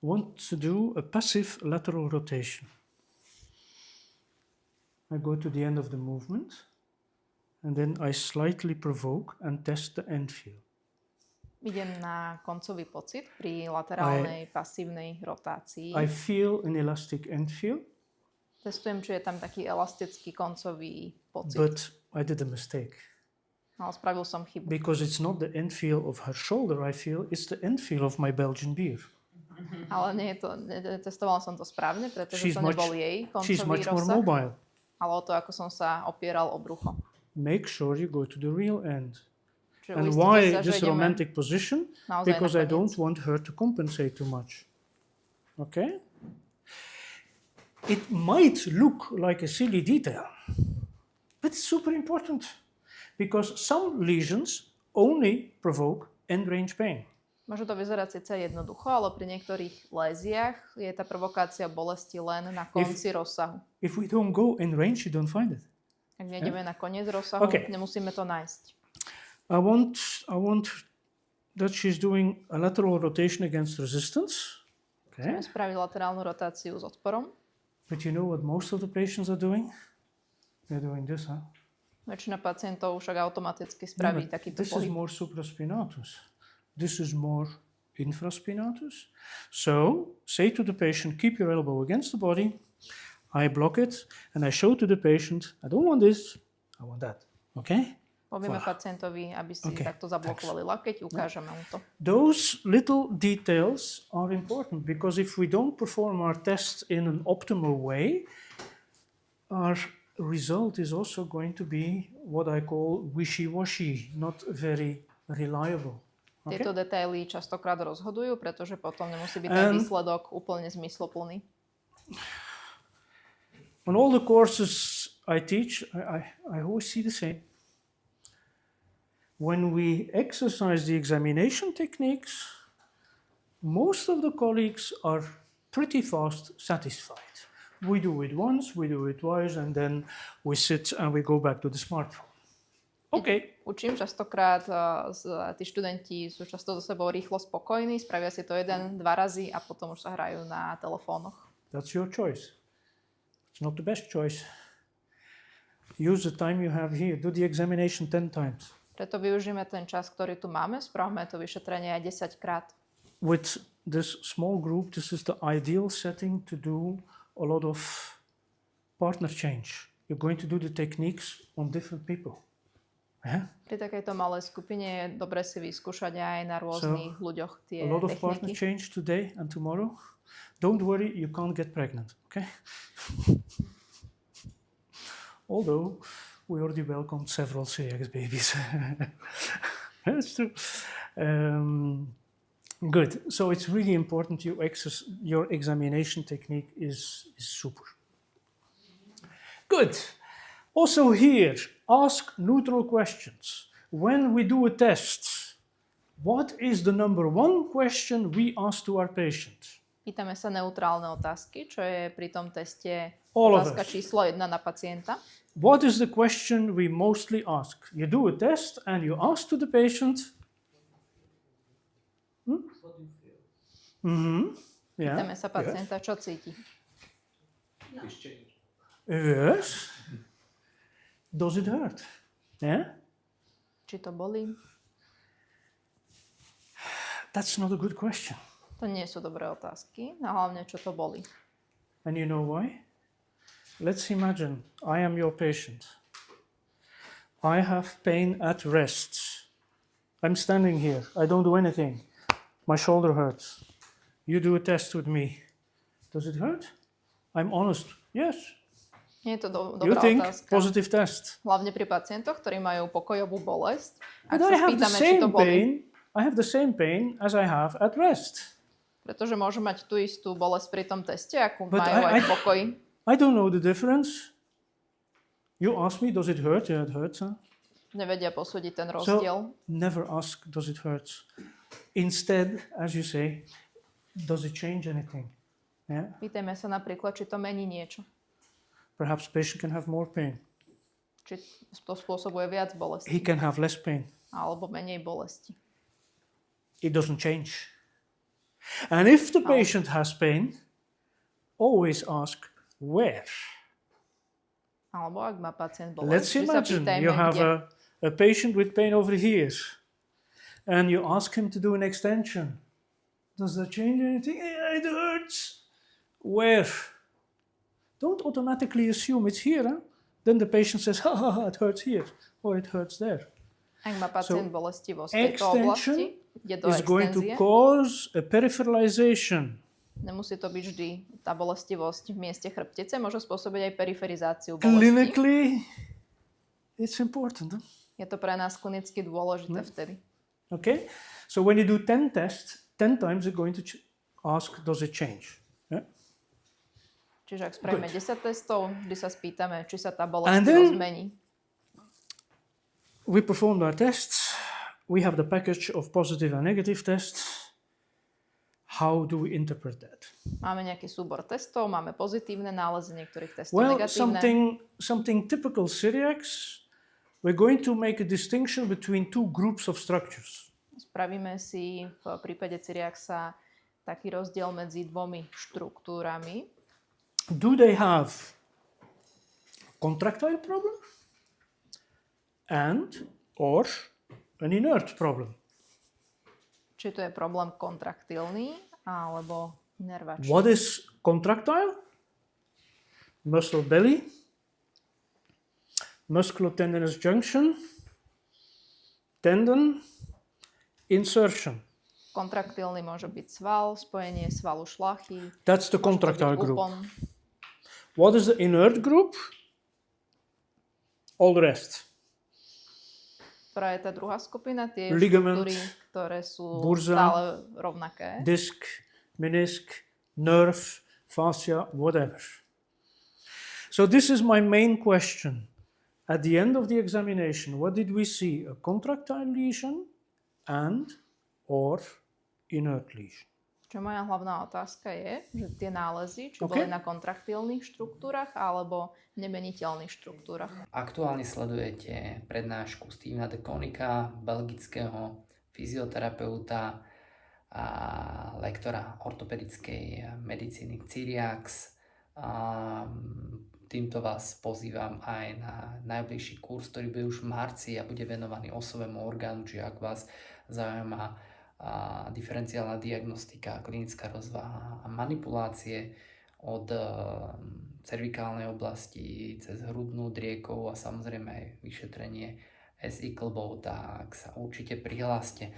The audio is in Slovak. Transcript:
want to do a passive lateral rotation. I go to the end of the movement and then I slightly provoke and test the end feel. Idem na koncový pocit pri laterálnej pasívnej rotácii. I feel an elastic end feel. Testujem, či je tam taký elastický koncový pocit. But I did a mistake. Ale spravil som chybu. Because it's not the end feel of her shoulder I feel, it's the end feel of my Belgian beer. Ale nie je to, testoval som to správne, pretože to nebol jej she's much koncový more rozsah, mobile. ale o to, ako som sa opieral o brucho. Make sure you go to the real end. Čiže And uistite why sa, že this ideme romantic position? naozaj Because I nakoniec. don't want her to compensate too much. Okay? It might look like a silly detail, but it's super important because some lesions only provoke end range pain. Môže to vyzerať síce jednoducho, ale pri niektorých léziách je tá provokácia bolesti len na konci rozsahu. If we don't go end range, you don't find it. Ak nejdeme na koniec rozsahu, Okay. nemusíme to nájsť. I want that she's doing a lateral rotation against resistance. Okay. Chceme spraviť laterálnu rotáciu s odporom. But you know what most of the patients are doing? They're doing this, huh? Väčšina pacientov však automaticky spraví Yeah, but takýto this is pohyb. more supraspinatus. This is more infraspinatus. So, say to the patient, keep your elbow against the body. I block it and I show to the patient, I don't want this, I want that. Okay? Povieme pacientovi, aby si Okay, takto zablokovali lakeť, ukážeme mu to. Those little details are important because if we don't perform our tests in an optimal way, our result is also going to be what I call wishy-washy, not very reliable. Okay? Tieto detaily častokrát rozhodujú, pretože potom nemusí byť ten výsledok úplne zmysloplný. On all the courses I teach, I always see the same. When we exercise the examination techniques, most of the colleagues are pretty fast satisfied. We do it once, we do it twice, and then we sit and we go back to the smartphone. Okay. Učím častokrát, tí študenti sú často so sebou rýchlo spokojní, spravia si to 1-2 razy a potom už sa hrajú na telefónoch. That's your choice. It's not the best choice. Use the time you have here. Do the examination 10 times. Preto využijeme ten čas, ktorý tu máme, spravme to vyšetrenie aj 10 krát. With this small group, this is the ideal setting to do a lot of partner change. You're going to do the techniques on different people. Yeah? Pri takejto malej skupine je dobre si vyskúšať aj na rôznych ľuďoch tie A lot of partner techniky. change today and tomorrow. Don't worry, you can't get pregnant, okay? Although we already welcomed several Cyriax babies. That's true. Good. So it's really important your examination technique is super. Good. Also here, ask neutral questions. When we do a test, what is the number one question we ask to our patient? Pýtame sa neutrálne otázky, čo je pri tom teste All of otázka us. číslo 1 na pacienta. What is the question we mostly ask? You do a test and you ask to the patient. What do you feel? Mm-hmm. Yeah. Pýtame sa pacienta, čo cíti. Yes. Does it hurt? Yeah. Či to bolí? That's not a good question. To nie sú dobré otázky, a hlavne, čo to bolí. And you know why? Let's imagine I am your patient. I have pain at rest. I'm standing here. I don't do anything. My shoulder hurts. You do a test with me. Does it hurt? I'm honest. Yes. Nie je to You dobrá think otázka. positive test. Hlavne pri pacientoch, ktorí majú pokojovú bolesť. Ak But sa I have the spýtame, či same to bolí, pain. I have the same pain as I have at rest. pretože môžu mať tú istú bolesť pri tom teste, akú But majú aj v pokoji. I don't know the difference. You ask me, does it hurt? Yeah, it hurts. Huh? Nevedia posúdiť ten So rozdiel. never ask, does it hurt? Instead, as you say, does it change anything? Yeah. Pýtajme sa napríklad, či to mení niečo. Perhaps patient can have more pain. Či to spôsobuje viac bolesti. He can have less pain. Alebo menej bolesti. It doesn't change. And if the patient has pain, always ask where. Alebo ak má pacient Let's bolesť, vždy sa imagine pýtajme, you have kde. a patient with pain over here, and you ask him to do an extension. Does that change anything? Yeah, it hurts. Where? Don't automatically assume it's here. Huh? Then the patient says, ha ha ha, it hurts here, or it hurts there. Ak má pacient bolestivosť v tejto Extension oblasti, ide do is going to extenzie. cause a peripheralization. Nemusí to byť vždy tá bolestivosť v mieste chrbtice, môže spôsobiť aj periferizáciu bolesti. Clinically, it's important. Huh? Je to pre nás klinicky dôležité vtedy. Okay? So when you do 10 tests, 10 times you're going to ask, does it change? Yeah? Čiže ak spravíme 10 testov, vždy sa spýtame, či sa tá And bolestivosť then zmení. we performed our tests. We have the package of positive and negative tests. How do we interpret that? Máme nejaký súbor testov, máme pozitívne nálezy niektorých testov, Well, negatívne. something typical Cyriax. We're going to make a distinction between two groups of structures. Spravíme si v prípade Cyriaxa taký rozdiel medzi dvomi štruktúrami. Do they have contractile problem and or an inert problem? Či to je problém kontraktilný alebo inervačný. What is contractile? Muscle belly, musculotendinous junction, tendon, insertion. Kontraktilný môže byť sval, spojenie svalu šlachy. That's the môže to byť contractile group. úpon. What is the inert group? All the rest. Ktorá je tá druhá skupina, tie Ligament, štruktúry, ktoré sú burza, stále rovnaké. Disc, menisc, nerve, fascia, whatever. So this is my main question. At the end of the examination, what did we see? A contractile lesion and or inert lesion. Čo moja hlavná otázka je, že tie nálezy, či Okay. boli na kontraktilných štruktúrach alebo nemeniteľných štruktúrach. Aktuálne sledujete prednášku Stevena de Konika, belgického fyzioterapeuta a lektora ortopedickej medicíny Cyriax. Týmto vás pozývam aj na najbližší kurz, ktorý bude už v marci a bude venovaný osovému orgánu, čiže ak vás zaujíma diferenciálna diagnostika, klinická rozvaha a manipulácie od cervikálnej oblasti cez hrudnú, driekovú a samozrejme aj vyšetrenie SI klbov, tak sa určite prihláste.